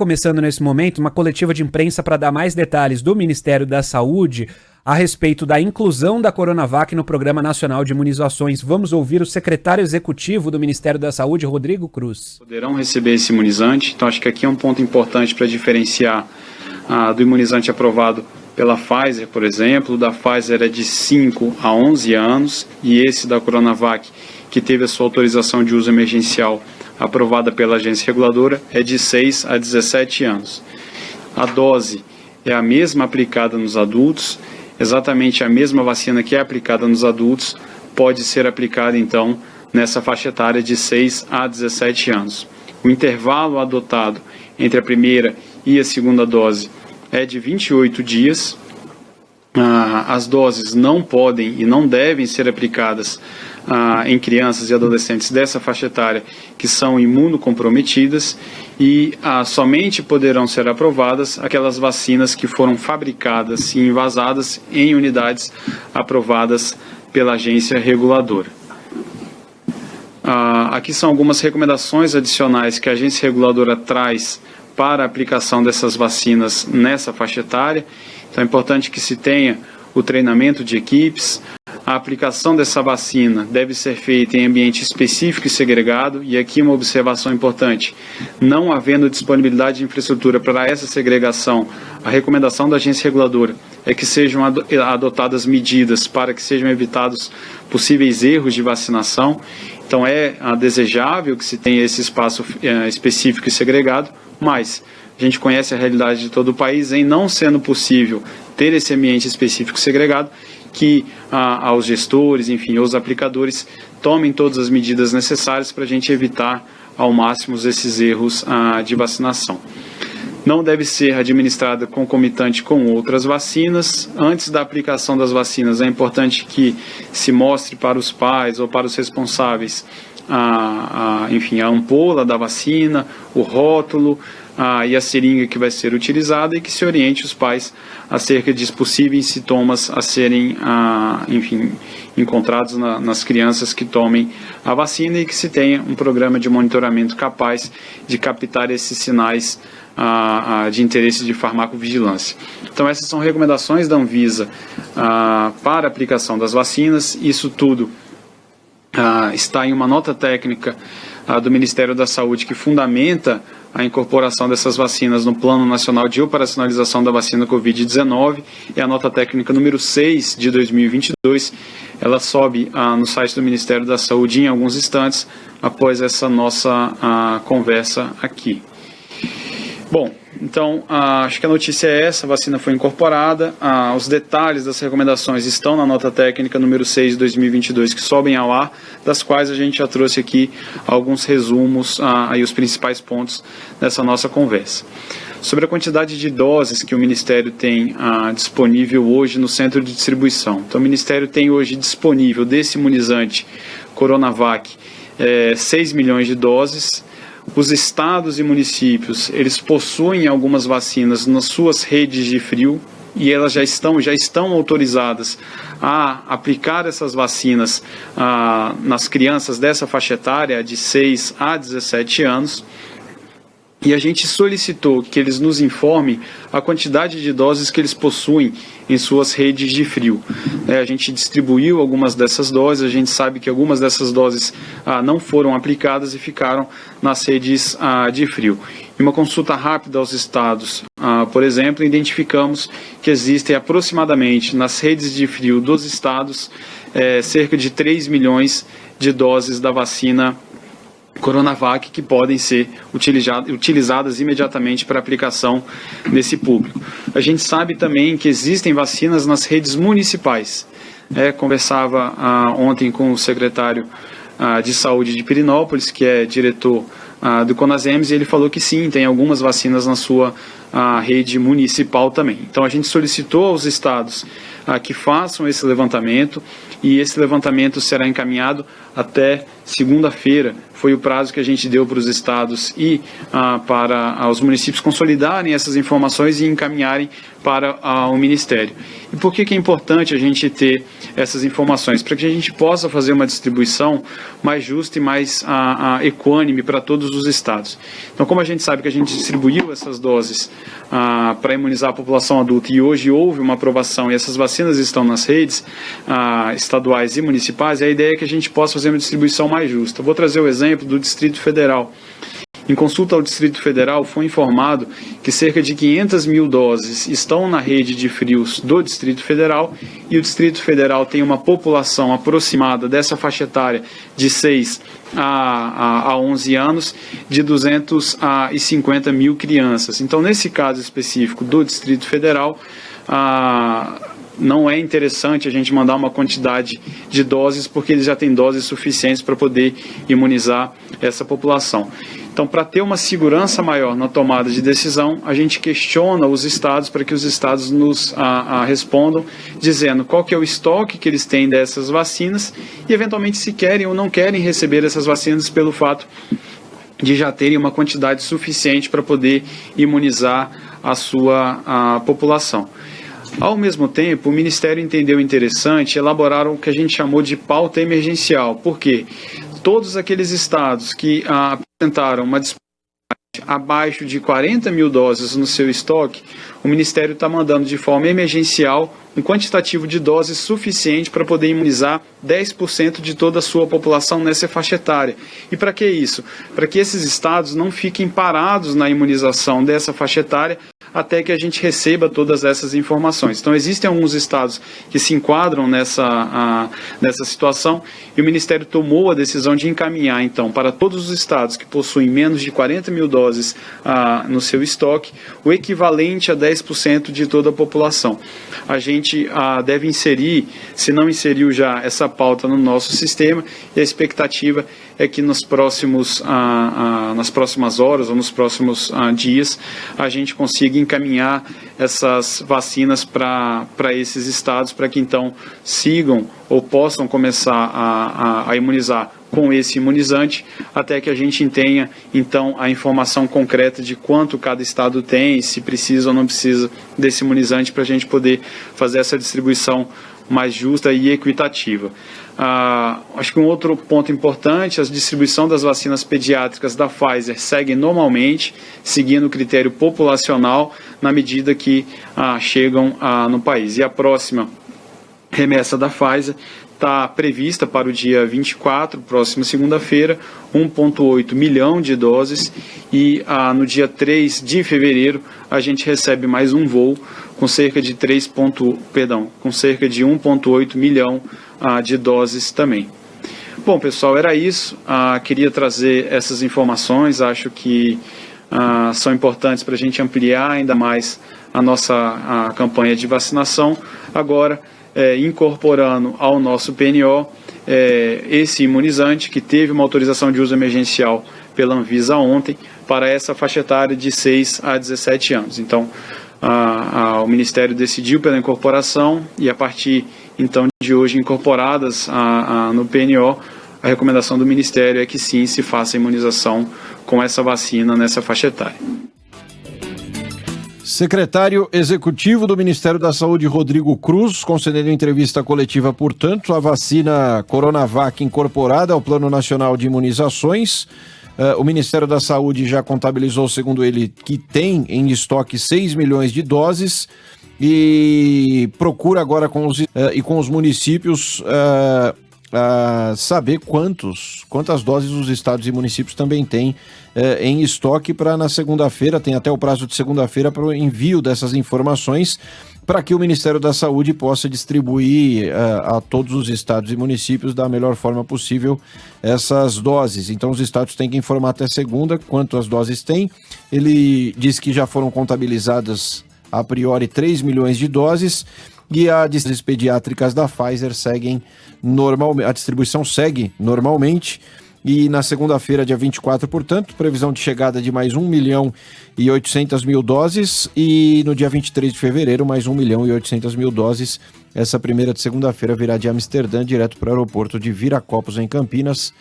começando nesse momento uma coletiva de imprensa para dar mais detalhes do Ministério da Saúde a respeito da inclusão da Coronavac no Programa Nacional de Imunizações. Vamos ouvir o secretário executivo do Ministério da Saúde, Rodrigo Cruz. Poderão receber esse imunizante, então acho que aqui é um ponto importante para diferenciar do imunizante aprovado pela Pfizer, por exemplo. O da Pfizer é de 5 a 11 anos e esse da Coronavac, que teve a sua autorização de uso emergencial aprovada pela agência reguladora, é de 6 a 17 anos. A dose é a mesma aplicada nos adultos, exatamente a mesma vacina que é aplicada nos adultos pode ser aplicada, então, nessa faixa etária de 6 a 17 anos. O intervalo adotado entre a primeira e a segunda dose é de 28 dias. As doses não podem e não devem ser aplicadas em crianças e adolescentes dessa faixa etária que são imunocomprometidas e somente poderão ser aprovadas aquelas vacinas que foram fabricadas e envasadas em unidades aprovadas pela agência reguladora. Aqui são algumas recomendações adicionais que a agência reguladora traz para a aplicação dessas vacinas nessa faixa etária. Então é importante que se tenha o treinamento de equipes. A aplicação dessa vacina deve ser feita em ambiente específico e segregado, e aqui uma observação importante: não havendo disponibilidade de infraestrutura para essa segregação, a recomendação da agência reguladora é que sejam adotadas medidas para que sejam evitados possíveis erros de vacinação. Então é desejável que se tenha esse espaço específico e segregado, mas a gente conhece a realidade de todo o país, em não sendo possível ter esse ambiente específico segregado, que aos gestores, enfim, aos aplicadores, tomem todas as medidas necessárias para a gente evitar ao máximo esses erros de vacinação. Não deve ser administrada concomitante com outras vacinas. Antes da aplicação das vacinas, é importante que se mostre para os pais ou para os responsáveis enfim, a ampola da vacina, o rótulo e a seringa que vai ser utilizada, e que se oriente os pais acerca de possíveis sintomas a serem, enfim, encontrados nas crianças que tomem a vacina, e que se tenha um programa de monitoramento capaz de captar esses sinais de interesse de farmacovigilância. Então essas são recomendações da Anvisa para a aplicação das vacinas. Isso tudo está em uma nota técnica do Ministério da Saúde que fundamenta a incorporação dessas vacinas no Plano Nacional de Operacionalização da Vacina Covid-19, é a nota técnica número 6 de 2022. Ela sobe no site do Ministério da Saúde em alguns instantes após essa nossa conversa aqui. Bom, então acho que a notícia é essa: a vacina foi incorporada, os detalhes das recomendações estão na nota técnica número 6 de 2022 que sobem ao ar, das quais a gente já trouxe aqui alguns resumos e os principais pontos dessa nossa conversa. Sobre a quantidade de doses que o Ministério tem disponível hoje no centro de distribuição. Então o Ministério tem hoje disponível desse imunizante Coronavac 6 milhões de doses. Os estados e municípios, eles possuem algumas vacinas nas suas redes de frio e elas já estão autorizadas a aplicar essas vacinas nas crianças dessa faixa etária de 6 a 17 anos. E a gente solicitou que eles nos informem a quantidade de doses que eles possuem em suas redes de frio. A gente distribuiu algumas dessas doses, a gente sabe que algumas dessas doses não foram aplicadas e ficaram nas redes de frio. Em uma consulta rápida aos estados, por exemplo, identificamos que existem aproximadamente nas redes de frio dos estados cerca de 3 milhões de doses da vacina Coronavac que podem ser utilizadas imediatamente para aplicação nesse público. A gente sabe também que existem vacinas nas redes municipais. Conversava ontem com o secretário de Saúde de Pirenópolis, que é diretor do Conasems, e ele falou que sim, tem algumas vacinas na sua rede municipal também. Então a gente solicitou aos estados que façam esse levantamento, e esse levantamento será encaminhado até segunda-feira, foi o prazo que a gente deu para os estados e para os municípios consolidarem essas informações e encaminharem para o Ministério. E por que é importante a gente ter essas informações? Para que a gente possa fazer uma distribuição mais justa e mais equânime para todos os estados. Então, como a gente sabe que a gente distribuiu essas doses para imunizar a população adulta e hoje houve uma aprovação e essas vacinas estão nas redes estaduais e municipais, a ideia é que a gente possa fazer uma distribuição mais justa. Vou trazer o exemplo do Distrito Federal. Em consulta ao Distrito Federal, foi informado que cerca de 500 mil doses estão na rede de frios do Distrito Federal e o Distrito Federal tem uma população aproximada dessa faixa etária de 6 a 11 anos de 250 mil crianças. Então, nesse caso específico do Distrito Federal, não é interessante a gente mandar uma quantidade de doses, porque eles já têm doses suficientes para poder imunizar essa população. Então, para ter uma segurança maior na tomada de decisão, a gente questiona os estados para que os estados nos respondam, dizendo qual que é o estoque que eles têm dessas vacinas e, eventualmente, se querem ou não querem receber essas vacinas pelo fato de já terem uma quantidade suficiente para poder imunizar a sua população. Ao mesmo tempo, o Ministério entendeu interessante elaborar o que a gente chamou de pauta emergencial. Por quê? Todos aqueles estados que apresentaram uma disponibilidade abaixo de 40 mil doses no seu estoque, o Ministério está mandando de forma emergencial um quantitativo de doses suficiente para poder imunizar 10% de toda a sua população nessa faixa etária. E para que isso? Para que esses estados não fiquem parados na imunização dessa faixa etária até que a gente receba todas essas informações. Então, existem alguns estados que se enquadram nessa situação e o Ministério tomou a decisão de encaminhar, então, para todos os estados que possuem menos de 40 mil doses no seu estoque, o equivalente a 10% de toda a população. A gente deve inserir, se não inseriu já, essa pauta no nosso sistema e a expectativa é que nas próximas horas ou nos próximos dias a gente consiga encaminhar essas vacinas para esses estados, para que então sigam ou possam começar a imunizar com esse imunizante, até que a gente tenha então a informação concreta de quanto cada estado tem, se precisa ou não precisa desse imunizante, para a gente poder fazer essa distribuição mais justa e equitativa. Acho que um outro ponto importante, a distribuição das vacinas pediátricas da Pfizer segue normalmente, seguindo o critério populacional, na medida que chegam no país. E a próxima remessa da Pfizer está prevista para o dia 24, próxima segunda-feira, 1,8 milhão de doses, e no dia 3 de fevereiro a gente recebe mais um voo com cerca de 1,8 milhão de doses também. Bom, pessoal, era isso. Queria trazer essas informações, acho que são importantes para a gente ampliar ainda mais a nossa campanha de vacinação. Agora, incorporando ao nosso PNO esse imunizante que teve uma autorização de uso emergencial pela Anvisa ontem para essa faixa etária de 6 a 17 anos. Então, o Ministério decidiu pela incorporação e a partir então de hoje incorporadas no PNO, a recomendação do Ministério é que sim, se faça a imunização com essa vacina nessa faixa etária. Secretário Executivo do Ministério da Saúde, Rodrigo Cruz, concedendo entrevista coletiva, portanto, a vacina Coronavac incorporada ao Plano Nacional de Imunizações. O Ministério da Saúde já contabilizou, segundo ele, que tem em estoque 6 milhões de doses e procura agora com os municípios saber quantas doses os estados e municípios também têm em estoque para na segunda-feira, tem até o prazo de segunda-feira para o envio dessas informações para que o Ministério da Saúde possa distribuir a todos os estados e municípios da melhor forma possível essas doses. Então os estados têm que informar até segunda quantas doses têm. Ele diz que já foram contabilizadas a priori 3 milhões de doses e as doses pediátricas da Pfizer seguem normalmente, a distribuição segue normalmente. E na segunda-feira, dia 24, portanto, previsão de chegada de mais 1 milhão e 800 mil doses e no dia 23 de fevereiro, mais 1 milhão e 800 mil doses Essa primeira de segunda-feira virá de Amsterdã direto para o aeroporto de Viracopos, em Campinas.